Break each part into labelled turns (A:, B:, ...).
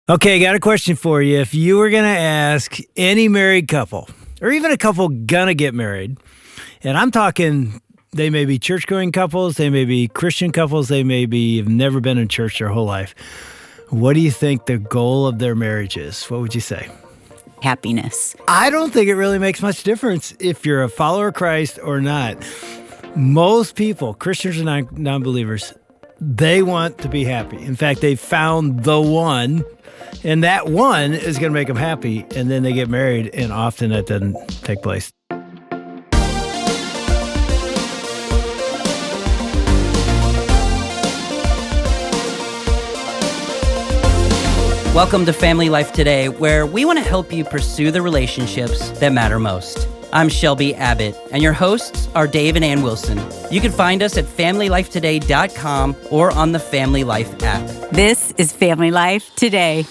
A: Okay, got a question for you. If you were going to ask any married couple, or even a couple going to get married, and I'm talking they may be church-going couples, they may be Christian couples, they may be have never been in church their whole life. What do you think the goal of their marriage is? What would you say?
B: Happiness.
A: I don't think it really makes much difference if you're a follower of Christ or not. Most people, Christians and non-believers, they want to be happy. In fact, they found the one, and that one is going to make them happy, and then they get married, and often that doesn't take place.
C: Welcome to Family Life Today, where we want to help you pursue the relationships that matter most. I'm Shelby Abbott, and your hosts are Dave and Ann Wilson. You can find us at FamilyLifeToday.com or on the Family Life app.
B: This is Family Life Today.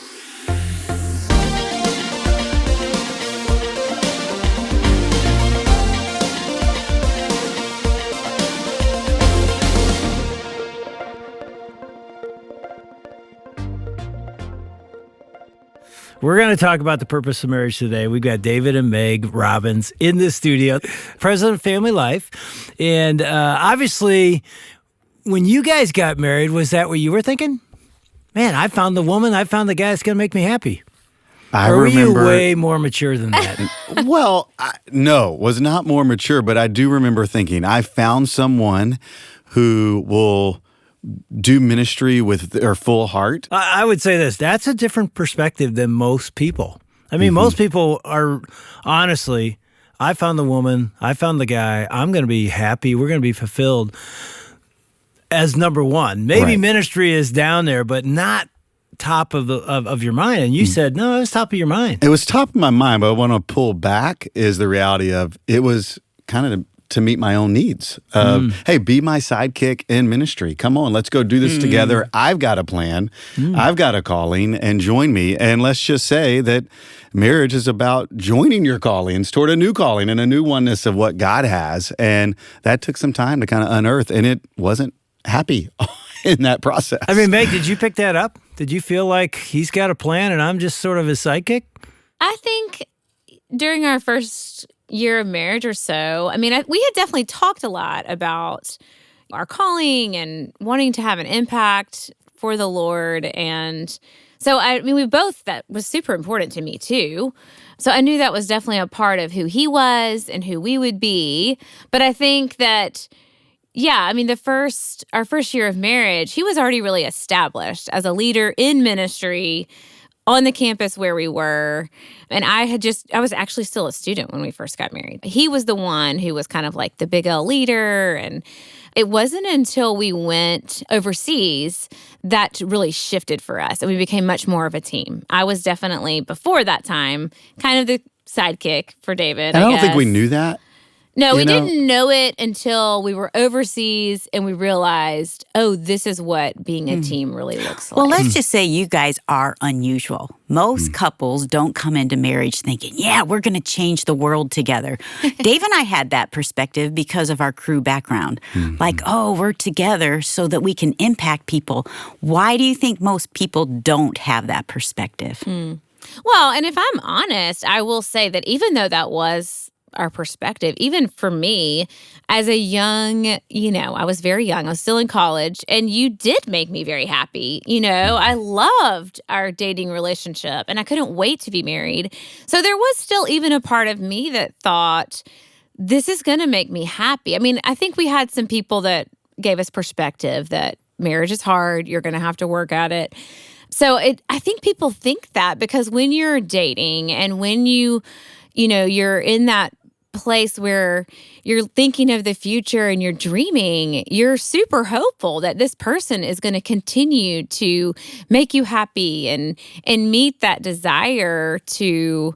A: We're going to talk about the purpose of marriage today. We've got David and Meg Robbins in the studio, president of Family Life. And obviously, when you guys got married, was that what you were thinking? Man, I found the woman, I found the guy that's going to make me happy. Or were you way more mature than that?
D: Well, no, was not more mature, but I do remember thinking, I found someone who will do ministry with their full heart.
A: I would say this, that's a different perspective than most people. I mean, most people are, honestly, I found the woman, I found the guy, I'm going to be happy, we're going to be fulfilled as number one. Maybe ministry is down there, but not top of your mind. And you said, no, it was top of your mind.
D: It was top of my mind, but what I want to pull back is the reality of it was kind of to meet my own needs. Hey, be my sidekick in ministry. Come on, let's go do this together. I've got a plan. I've got a calling, and join me. And let's just say that marriage is about joining your callings toward a new calling and a new oneness of what God has. And that took some time to kind of unearth, and it wasn't happy in that process.
A: I mean, Meg, did you pick that up? Did you feel like he's got a plan and I'm just sort of his sidekick?
E: I think during our first year of marriage or so, I mean, we had definitely talked a lot about our calling and wanting to have an impact for the Lord. And so, I mean, that was super important to me too. So I knew that was definitely a part of who he was and who we would be. But I think that, yeah, I mean, our first year of marriage, he was already really established as a leader in ministry on the campus where we were. And I was actually still a student when we first got married. He was the one who was kind of like the big L leader. And it wasn't until we went overseas that really shifted for us. And we became much more of a team. I was definitely, before that time, kind of the sidekick for David,
D: I
E: guess.
D: don't think we knew that.
E: No, we didn't know it until we were overseas and we realized, oh, this is what being a team really looks like.
B: Well, let's just say you guys are unusual. Most couples don't come into marriage thinking, yeah, we're going to change the world together. Dave and I had that perspective because of our crew background. Like, oh, we're together so that we can impact people. Why do you think most people don't have that perspective?
E: Well, and if I'm honest, I will say that even though that was our perspective, even for me as a young, I was very young, I was still in college, and you did make me very happy. I loved our dating relationship and I couldn't wait to be married. So there was still even a part of me that thought, this is going to make me happy. I mean, I think we had some people that gave us perspective that marriage is hard, you're going to have to work at it. So I think people think that because when you're dating and when you're in that place where you're thinking of the future and you're dreaming, you're super hopeful that this person is going to continue to make you happy and meet that desire to,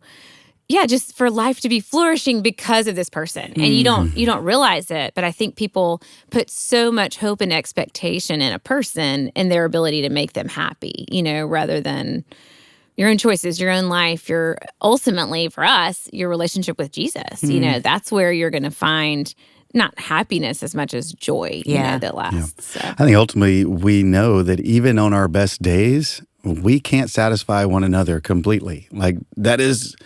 E: just for life to be flourishing because of this person. And you don't realize it, but I think people put so much hope and expectation in a person and their ability to make them happy, rather than your own choices, your own life, your ultimately, for us, your relationship with Jesus. That's where you're going to find not happiness as much as joy, that lasts. So.
D: I think ultimately we know that even on our best days, we can't satisfy one another completely. Like, that is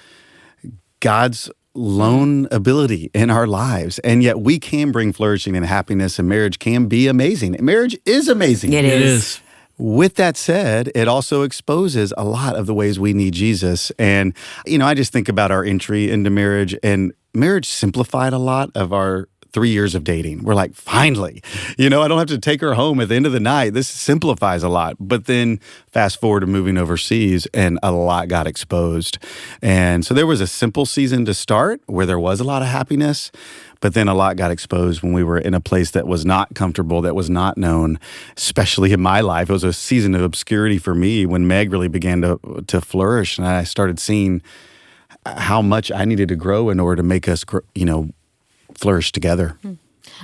D: God's lone ability in our lives. And yet we can bring flourishing and happiness, and marriage can be amazing. Marriage is amazing.
B: It is.
D: With that said, it also exposes a lot of the ways we need Jesus. And, I just think about our entry into marriage, and marriage simplified a lot of our 3 years of dating. We're like, finally, I don't have to take her home at the end of the night. This simplifies a lot. But then fast forward to moving overseas, and a lot got exposed. And so there was a simple season to start where there was a lot of happiness, but then a lot got exposed when we were in a place that was not comfortable, that was not known, especially in my life. It was a season of obscurity for me when Meg really began to flourish, and I started seeing how much I needed to grow in order to make us, flourish together.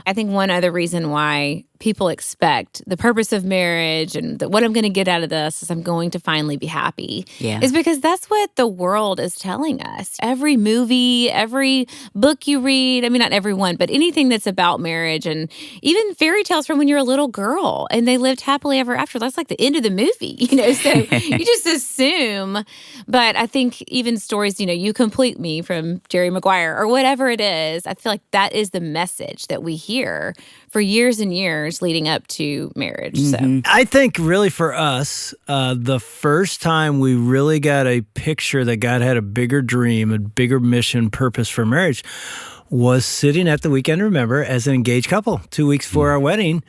E: I think one other reason why people expect the purpose of marriage and what I'm going to get out of this is I'm going to finally be happy is because that's what the world is telling us. Every movie, every book you read, I mean, not everyone, but anything that's about marriage, and even fairy tales from when you're a little girl and they lived happily ever after. That's like the end of the movie, so you just assume. But I think even stories, You Complete Me from Jerry Maguire or whatever it is, I feel like that is the message that we hear for years and years leading up to marriage. So
A: I think really for us, the first time we really got a picture that God had a bigger dream, a bigger mission, purpose for marriage was sitting at the Weekend Remember as an engaged couple 2 weeks before our wedding.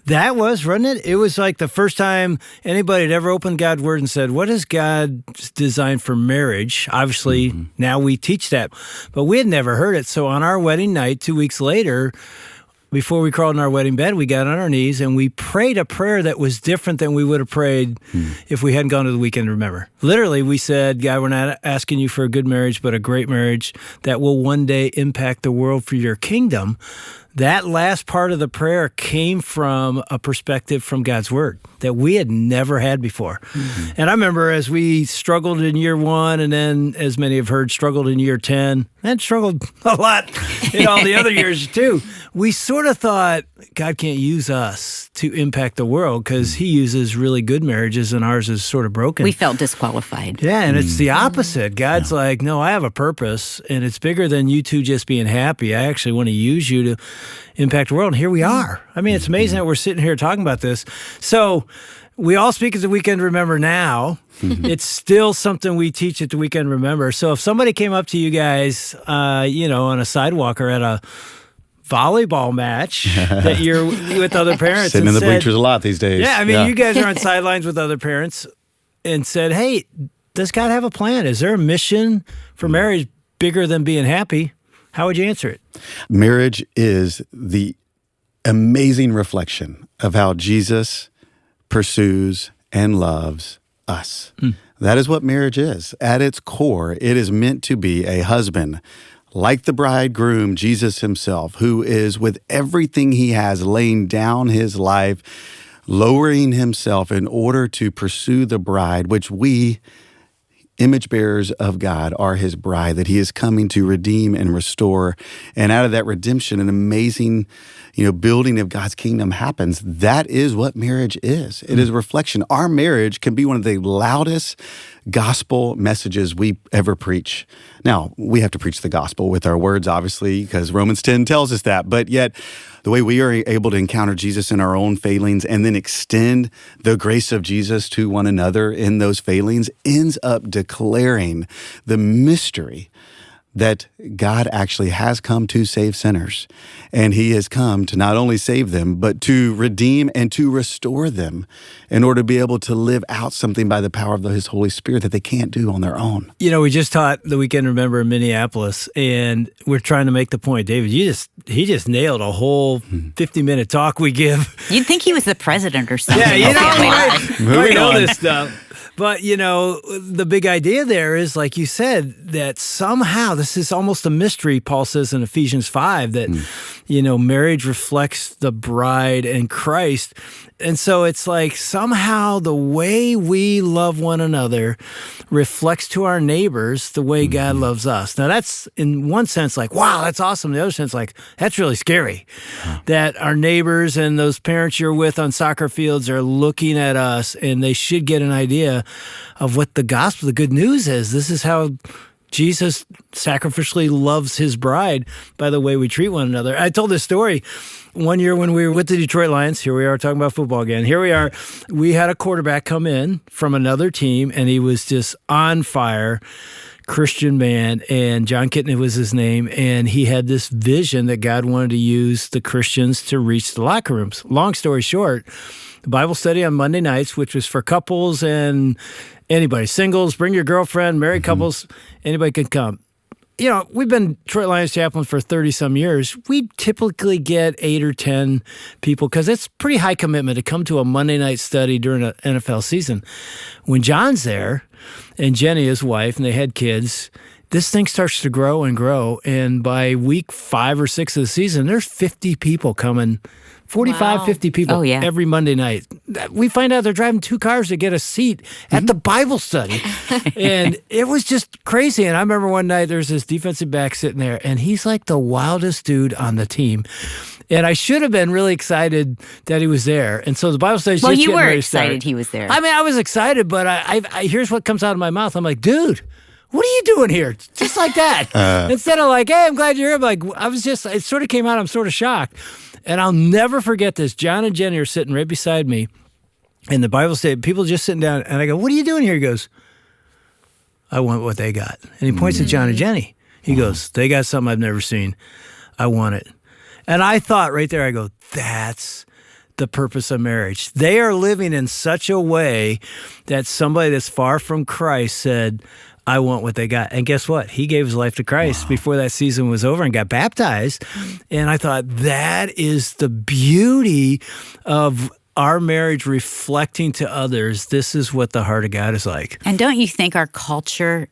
A: That was, wasn't it? It was like the first time anybody had ever opened God's Word and said, what is God's design for marriage? Obviously, now we teach that, but we had never heard it. So on our wedding night, 2 weeks later, before we crawled in our wedding bed, we got on our knees and we prayed a prayer that was different than we would have prayed if we hadn't gone to the Weekend Remember. Literally, we said, God, we're not asking you for a good marriage, but a great marriage that will one day impact the world for your kingdom. That last part of the prayer came from a perspective from God's Word that we had never had before. And I remember as we struggled in year 1, and then, as many have heard, struggled in year 10, and struggled a lot in all the other years too, we sort of thought God can't use us to impact the world because He uses really good marriages and ours is sort of broken.
B: We felt disqualified.
A: Yeah, and it's the opposite. God's like, no, I have a purpose, and it's bigger than you two just being happy. I actually want to use you to impact the world. And here we are. I mean, it's amazing that we're sitting here talking about this. So we all speak at the Weekend Remember now. It's still something we teach at the Weekend Remember. So if somebody came up to you guys, on a sidewalk or at a volleyball match that you're with other parents.
D: Sitting in the bleachers a lot these days.
A: Yeah, I mean, you guys are on sidelines with other parents and said, hey, does God have a plan? Is there a mission for marriage bigger than being happy? How would you answer it?
D: Marriage is the amazing reflection of how Jesus pursues and loves us. That is what marriage is. At its core, it is meant to be a husband, like the bridegroom, Jesus himself, who is with everything he has, laying down his life, lowering himself in order to pursue the bride, which we, image bearers of God, are his bride, that he is coming to redeem and restore. And out of that redemption, an amazing, building of God's kingdom happens. That is what marriage is. It is a reflection. Our marriage can be one of the loudest gospel messages we ever preach. Now, we have to preach the gospel with our words, obviously, because Romans 10 tells us that. But yet, the way we are able to encounter Jesus in our own failings and then extend the grace of Jesus to one another in those failings ends up declaring the mystery that God actually has come to save sinners. And he has come to not only save them, but to redeem and to restore them in order to be able to live out something by the power of his Holy Spirit that they can't do on their own.
A: We just taught the Weekend Remember in Minneapolis, and we're trying to make the point. David, he just nailed a whole 50-minute talk we give.
B: You'd think he was the president or something.
A: Yeah, we know this stuff. But, the big idea there is, like you said, that somehow, this is almost a mystery, Paul says in Ephesians 5, that, marriage reflects the bride and Christ. And so it's like somehow the way we love one another reflects to our neighbors the way God loves us. Now that's in one sense like, wow, that's awesome. The other sense like, that's really scary. That our neighbors and those parents you're with on soccer fields are looking at us, and they should get an idea of what the gospel, the good news is. This is how Jesus sacrificially loves his bride by the way we treat one another. I told this story one year when we were with the Detroit Lions. Here we are talking about football again. Here we are. We had a quarterback come in from another team, and he was just on fire, Christian man, and John Kitney was his name, and he had this vision that God wanted to use the Christians to reach the locker rooms. Long story short, the Bible study on Monday nights, which was for couples and anybody, singles, bring your girlfriend, married couples, anybody can come. We've been Detroit Lions chaplains for 30-some years. We typically get 8 or 10 people because it's pretty high commitment to come to a Monday night study during an NFL season. When John's there and Jenny, his wife, and they had kids, this thing starts to grow and grow. And by week 5 or 6 of the season, there's 50 people coming. 45, 50 people every Monday night. We find out they're driving 2 cars to get a seat at the Bible study. And it was just crazy. And I remember one night there's this defensive back sitting there, and he's like the wildest dude on the team. And I should have been really excited that he was there. And so the Bible study.
B: Well, you were excited he was there.
A: I mean, I was excited, but I here's what comes out of my mouth. I'm like, dude, what are you doing here? Just like that. Instead of like, hey, I'm glad you're here. Like, it sort of came out, I'm sort of shocked. And I'll never forget this. John and Jenny are sitting right beside me. And the Bible said, people just sitting down. And I go, what are you doing here? He goes, I want what they got. And he points at John and Jenny. He goes, they got something I've never seen. I want it. And I thought right there, I go, that's the purpose of marriage. They are living in such a way that somebody that's far from Christ said, I want what they got. And guess what? He gave his life to Christ before that season was over and got baptized. And I thought that is the beauty of our marriage reflecting to others. This is what the heart of God is like.
B: And don't you think our culture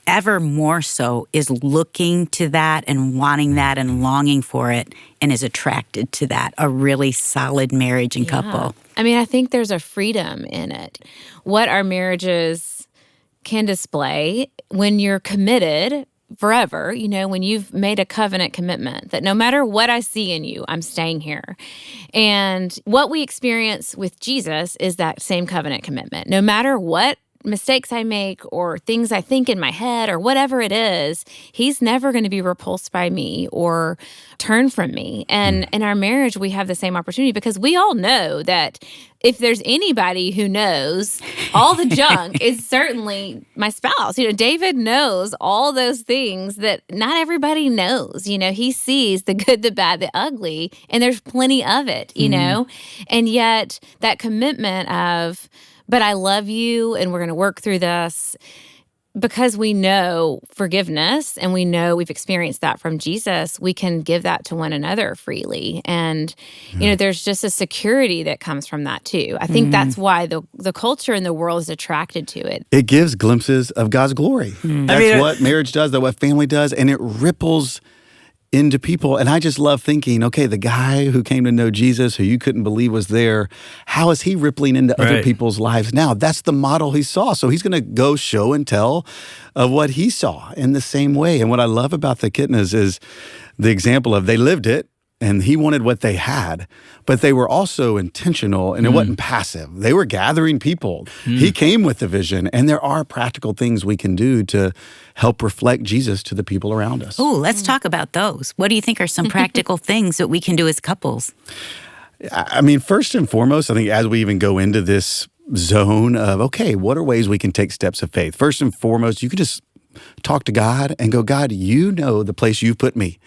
B: ever more so is looking to that and wanting that and longing for it and is attracted to that, a really solid marriage and couple?
E: I mean, I think there's a freedom in it. What our marriages can display when you're committed forever, when you've made a covenant commitment that no matter what I see in you, I'm staying here. And what we experience with Jesus is that same covenant commitment. No matter what mistakes I make or things I think in my head or whatever it is, he's never going to be repulsed by me or turn from me. And in our marriage, we have the same opportunity because we all know that if there's anybody who knows all the junk is certainly my spouse. David knows all those things that not everybody knows. He sees the good, the bad, the ugly, and there's plenty of it, and yet that commitment of, but I love you and we're going to work through this because we know forgiveness and we know we've experienced that from Jesus, we can give that to one another freely. And, there's just a security that comes from that too. I think that's why the culture in the world is attracted to it.
D: It gives glimpses of God's glory. That's what marriage does, that's what family does, and it ripples into people. And I just love thinking, okay, the guy who came to know Jesus, who you couldn't believe was there, how is he rippling into other people's lives now? That's the model he saw. So he's going to go show and tell of what he saw in the same way. And what I love about the Kitnas is the example of they lived it, and he wanted what they had, but they were also intentional, and it wasn't passive. They were gathering people. He came with the vision, and there are practical things we can do to help reflect Jesus to the people around us.
B: Oh, let's talk about those. What do you think are some practical things that we can do as couples?
D: I mean, first and foremost, I think as we even go into this zone of, okay, what are ways we can take steps of faith? First and foremost, you can just talk to God and go, God, you know the place you've put me.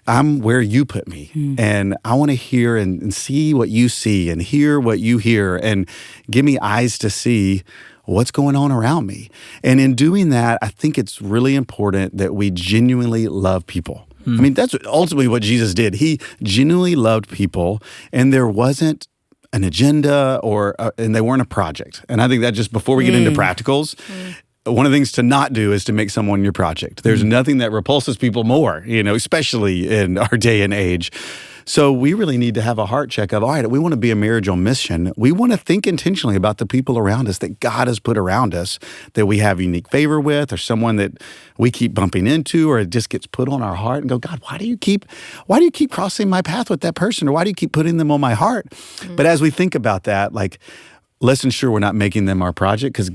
D: I'm where you put me. And I want to hear and see what you see and hear what you hear and give me eyes to see what's going on around me. And in doing that, I think it's really important that we genuinely love people. I mean, that's ultimately what Jesus did. He genuinely loved people, and there wasn't an agenda and they weren't a project. And I think that just before we get into practicals, one of the things to not do is to make someone your project. There's nothing that repulses people more, especially in our day and age. So we really need to have a heart check of, all right, we want to be a marriage on mission. We want to think intentionally about the people around us that God has put around us, that we have unique favor with, or someone that we keep bumping into, or it just gets put on our heart, and go, God, why do you keep crossing my path with that person? Or why do you keep putting them on my heart? But as we think about that, let's ensure we're not making them our project, because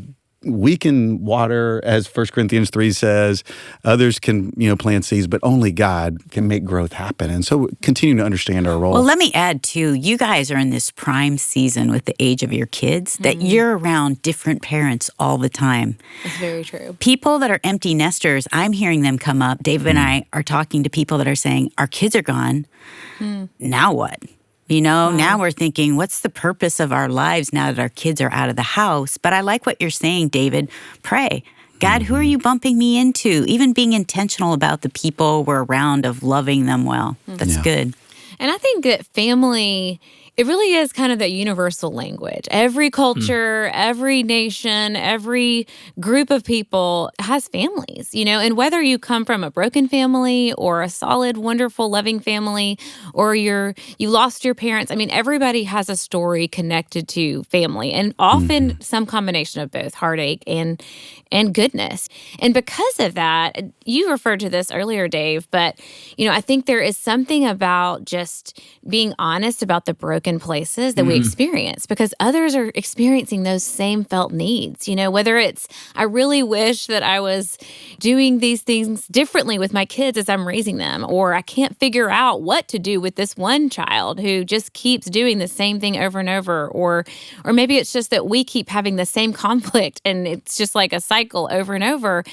D: we can water, as 1 Corinthians 3 says, others can, plant seeds, but only God can make growth happen. And so continue to understand our role.
B: Well, let me add too, you guys are in this prime season with the age of your kids that you're around different parents all the time.
E: That's very true.
B: People that are empty nesters, I'm hearing them come up. David and I are talking to people that are saying, our kids are gone. Now what? Now we're thinking, what's the purpose of our lives now that our kids are out of the house? But I like what you're saying, David. Pray. God, who are you bumping me into? Even being intentional about the people we're around, of loving them well. That's good.
E: And I think that family, it really is kind of that universal language. Every culture, every nation, every group of people has families, and whether you come from a broken family or a solid, wonderful, loving family, or you lost your parents. I mean, everybody has a story connected to family, and often some combination of both heartache and goodness. And because of that, you referred to this earlier, Dave, but, I think there is something about just being honest about the broken places that we experience, because others are experiencing those same felt needs. Whether it's, I really wish that I was doing these things differently with my kids as I'm raising them, or I can't figure out what to do with this one child who just keeps doing the same thing over and over, or maybe it's just that we keep having the same conflict and it's just like a cycle over and over.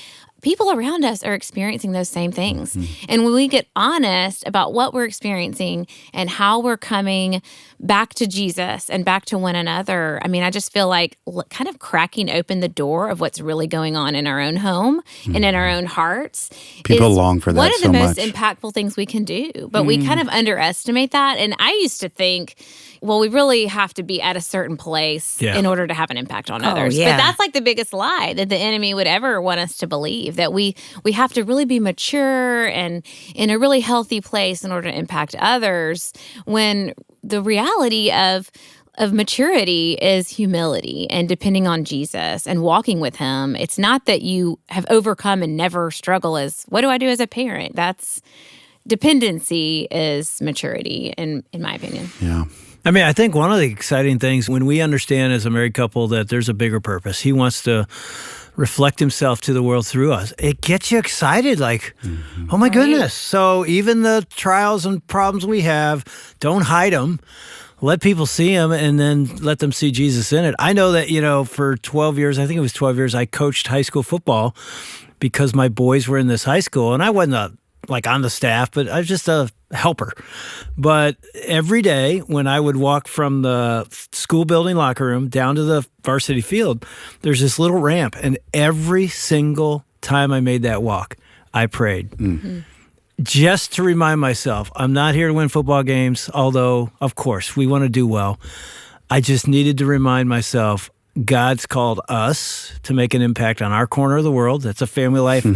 E: People around us are experiencing those same things. And when we get honest about what we're experiencing and how we're coming back to Jesus and back to one another, I just feel like kind of cracking open the door of what's really going on in our own home and in our own hearts.
D: People long for that
E: one of the
D: so
E: most
D: much.
E: Impactful things we can do. But we kind of underestimate that. And I used to think, well, we really have to be at a certain place in order to have an impact on others.
B: Yeah.
E: But that's like the biggest lie that the enemy would ever want us to believe, that we have to really be mature and in a really healthy place in order to impact others, when the reality of maturity is humility and depending on Jesus and walking with him. It's not that you have overcome and never struggle as, what do I do as a parent? That's dependency is maturity, in my opinion.
D: Yeah.
A: I think one of the exciting things when we understand as a married couple that there's a bigger purpose, he wants to reflect himself to the world through us. It gets you excited, like, oh my goodness. So even the trials and problems we have, don't hide them. Let people see them and then let them see Jesus in it. I know that, for 12 years, I think it was 12 years, I coached high school football because my boys were in this high school, and I wasn't on the staff, but I was just a helper. But every day when I would walk from the school building locker room down to the varsity field, there's this little ramp. And every single time I made that walk, I prayed. Just to remind myself, I'm not here to win football games, although, of course, we want to do well. I just needed to remind myself, God's called us to make an impact on our corner of the world. That's a family life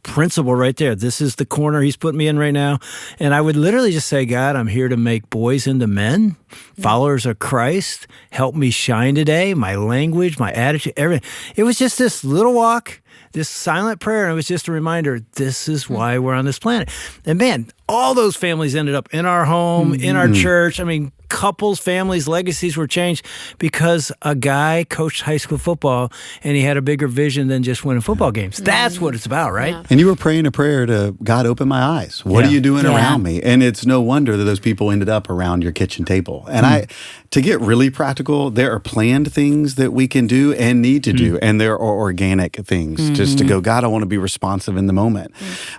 A: principle right there. This is the corner he's putting me in right now. And I would literally just say, God, I'm here to make boys into men, followers of Christ. Help me shine today, my language, my attitude, everything. It was just this little walk, this silent prayer, and it was just a reminder, this is why we're on this planet. And man, all those families ended up in our home, in our church. Couples, families, legacies were changed because a guy coached high school football and he had a bigger vision than just winning football games. That's what it's about, right?
E: Yeah.
D: And you were praying a prayer to, God, open my eyes. What are you doing around me? And it's no wonder that those people ended up around your kitchen table. And to get really practical, there are planned things that we can do and need to do. And there are organic things just to go, God, I want to be responsive in the moment.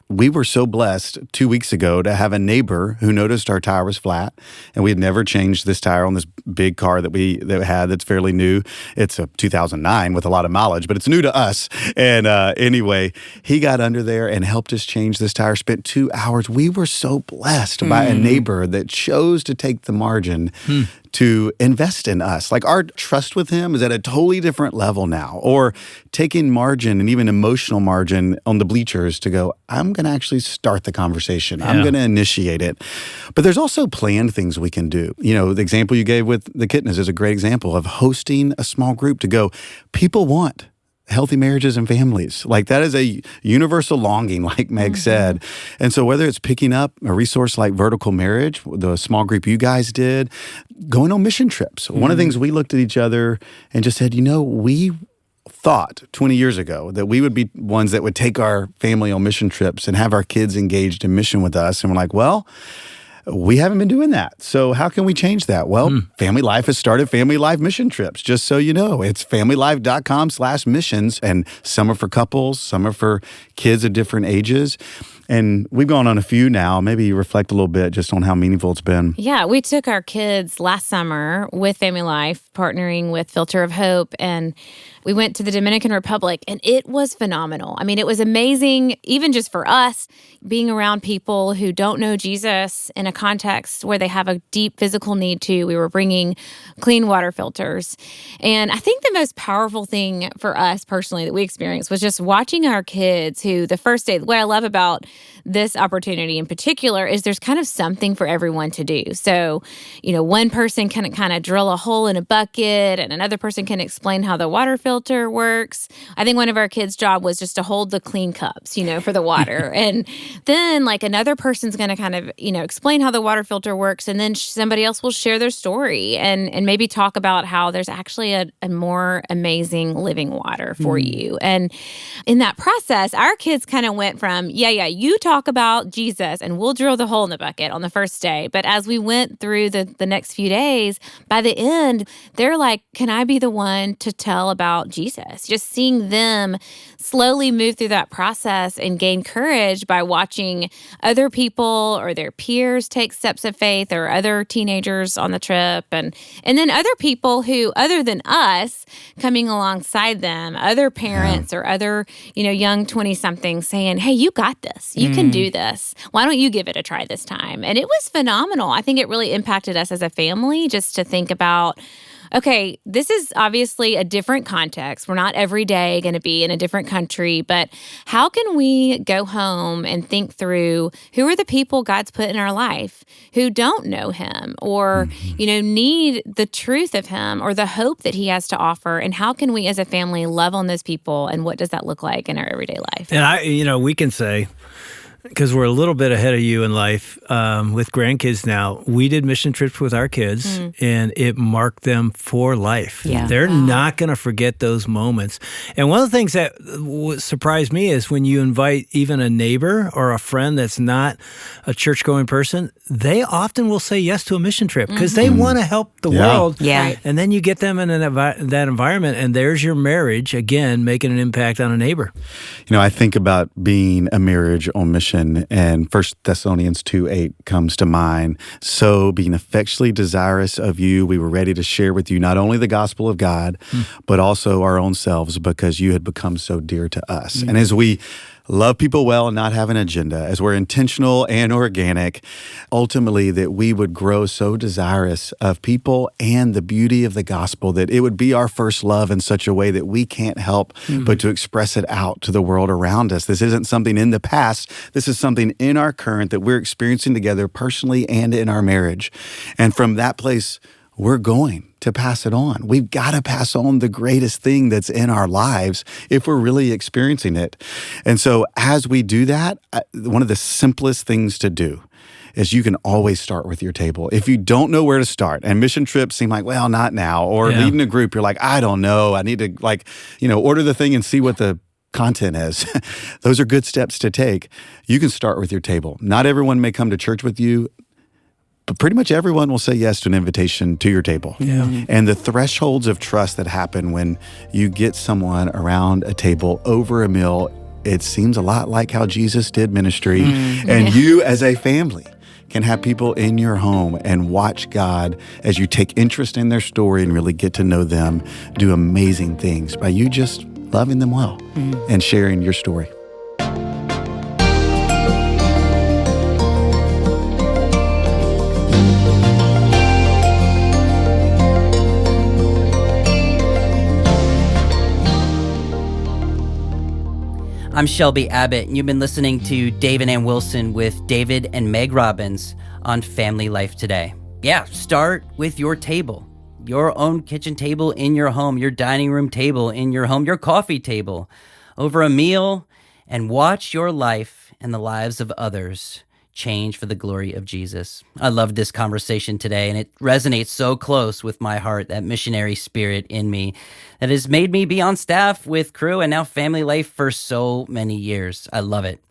D: We were so blessed 2 weeks ago to have a neighbor who noticed our tire was flat, and we had never changed this tire on this big car that we had that's fairly new. It's a 2009 with a lot of mileage, but it's new to us. And anyway, he got under there and helped us change this tire, spent 2 hours. We were so blessed by a neighbor that chose to take the margin to invest in us. Like our trust with him is at a totally different level now. Or taking margin and even emotional margin on the bleachers to go, I'm going to actually start the conversation. I'm going to initiate it. But there's also planned things we can do. You know, the example you gave with the kittens is a great example of hosting a small group to go, people want healthy marriages and families. Like that is a universal longing, like Meg said. And so whether it's picking up a resource like Vertical Marriage, the small group you guys did, going on mission trips. One of the things we looked at each other and just said, you know, we thought 20 years ago that we would be ones that would take our family on mission trips and have our kids engaged in mission with us. And we're like, well, we haven't been doing that. So how can we change that? Well, Family Life has started Family Life mission trips, just so you know. It's familylife.com/missions, and some are for couples, some are for kids of different ages. And we've gone on a few now. Maybe you reflect a little bit just on how meaningful it's been.
E: Yeah, we took our kids last summer with Family Life, partnering with Filter of Hope, and we went to the Dominican Republic, and it was phenomenal. I mean, it was amazing, even just for us, being around people who don't know Jesus in a context where they have a deep physical need to. We were bringing clean water filters. And I think the most powerful thing for us personally that we experienced was just watching our kids who the first day, what I love about this opportunity in particular is there's kind of something for everyone to do. So, you know, one person can kind of drill a hole in a bucket and another person can explain how the water filter works. I think one of our kids' job was just to hold the clean cups, you know, for the water. And then like another person's going to kind of, you know, explain how the water filter works. And then somebody else will share their story and maybe talk about how there's actually a more amazing living water for you. And in that process, our kids kind of went from, you talk about Jesus and we'll drill the hole in the bucket on the first day. But as we went through the next few days, by the end, they're like, can I be the one to tell about Jesus? Just seeing them slowly move through that process and gain courage by watching other people or their peers take steps of faith or other teenagers on the trip. And then other people who, other than us, coming alongside them, other parents or other, you know, young 20-somethings saying, hey, you got this. You can do this. Why don't you give it a try this time? And it was phenomenal. I think it really impacted us as a family just to think about, okay, this is obviously a different context. We're not every day going to be in a different country, but how can we go home and think through who are the people God's put in our life who don't know him or, you know, need the truth of him or the hope that he has to offer? And how can we as a family love on those people? And what does that look like in our everyday life?
A: And we can say, because we're a little bit ahead of you in life with grandkids now, we did mission trips with our kids and it marked them for life.
B: Yeah.
A: They're not going to forget those moments. And one of the things that surprised me is when you invite even a neighbor or a friend that's not a church-going person, they often will say yes to a mission trip because they want to help the world.
B: Yeah. Right.
A: And then you get them in that environment and there's your marriage, again, making an impact on a neighbor.
D: You know, I think about being a marriage on mission, and 1 Thessalonians 2:8 comes to mind. So being affectionately desirous of you, we were ready to share with you not only the gospel of God, but also our own selves because you had become so dear to us. And as we love people well and not have an agenda, as we're intentional and organic, ultimately that we would grow so desirous of people and the beauty of the gospel that it would be our first love in such a way that we can't help but to express it out to the world around us. This isn't something in the past. This is something in our current that we're experiencing together personally and in our marriage. And from that place, we're going to pass it on. We've got to pass on the greatest thing that's in our lives if we're really experiencing it. And so as we do that, one of the simplest things to do is you can always start with your table. If you don't know where to start, and mission trips seem like, well, not now, or leading a group, you're like, I don't know. I need to order the thing and see what the content is. Those are good steps to take. You can start with your table. Not everyone may come to church with you, but pretty much everyone will say yes to an invitation to your table.
A: Yeah.
D: And the thresholds of trust that happen when you get someone around a table over a meal, it seems a lot like how Jesus did ministry. And you as a family can have people in your home and watch God as you take interest in their story and really get to know them do amazing things by you just loving them well and sharing your story.
C: I'm Shelby Abbott, and you've been listening to Dave and Ann Wilson with David and Meg Robbins on Family Life Today. Yeah, start with your table, your own kitchen table in your home, your dining room table in your home, your coffee table over a meal, and watch your life and the lives of others change for the glory of Jesus. I love this conversation today, and it resonates so close with my heart, that missionary spirit in me that has made me be on staff with Crew and now Family Life for so many years. I love it.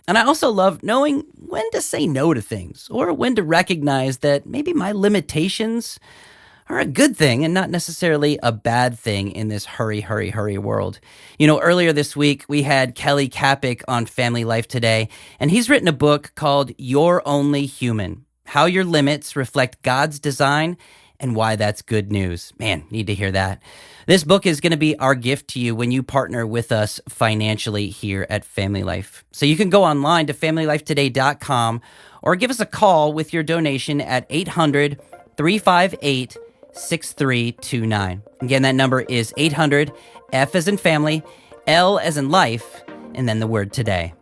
C: And I also love knowing when to say no to things, or when to recognize that maybe my limitations are a good thing and not necessarily a bad thing in this hurry world. You know, earlier this week, we had Kelly Kapic on Family Life Today, and he's written a book called You're Only Human: How Your Limits Reflect God's Design and Why That's Good News. Man, need to hear that. This book is going to be our gift to you when you partner with us financially here at Family Life. So you can go online to FamilyLifeToday.com or give us a call with your donation at 800-358-6329. Again, that number is 800, F as in family, L as in life, and then the word today.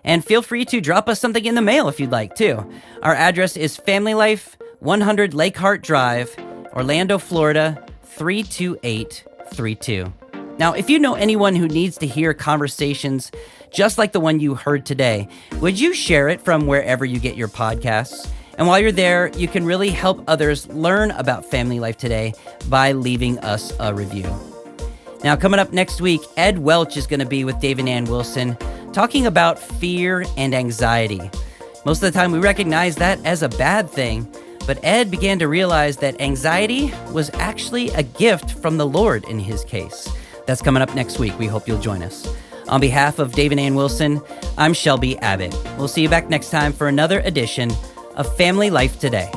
C: And feel free to drop us something in the mail if you'd like to. Our address is Family Life, 100 Lake Hart Drive, Orlando, Florida, 32832. Now, if you know anyone who needs to hear conversations just like the one you heard today, would you share it from wherever you get your podcasts? And while you're there, you can really help others learn about Family Life Today by leaving us a review. Now, coming up next week, Ed Welch is going to be with Dave and Ann Wilson talking about fear and anxiety. Most of the time, we recognize that as a bad thing, but Ed began to realize that anxiety was actually a gift from the Lord in his case. That's coming up next week. We hope you'll join us. On behalf of Dave and Ann Wilson, I'm Shelby Abbott. We'll see you back next time for another edition of Family Life Today.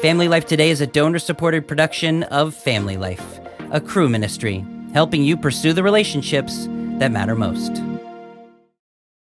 C: Family Life Today is a donor-supported production of Family Life, a Crew ministry, helping you pursue the relationships that matter most.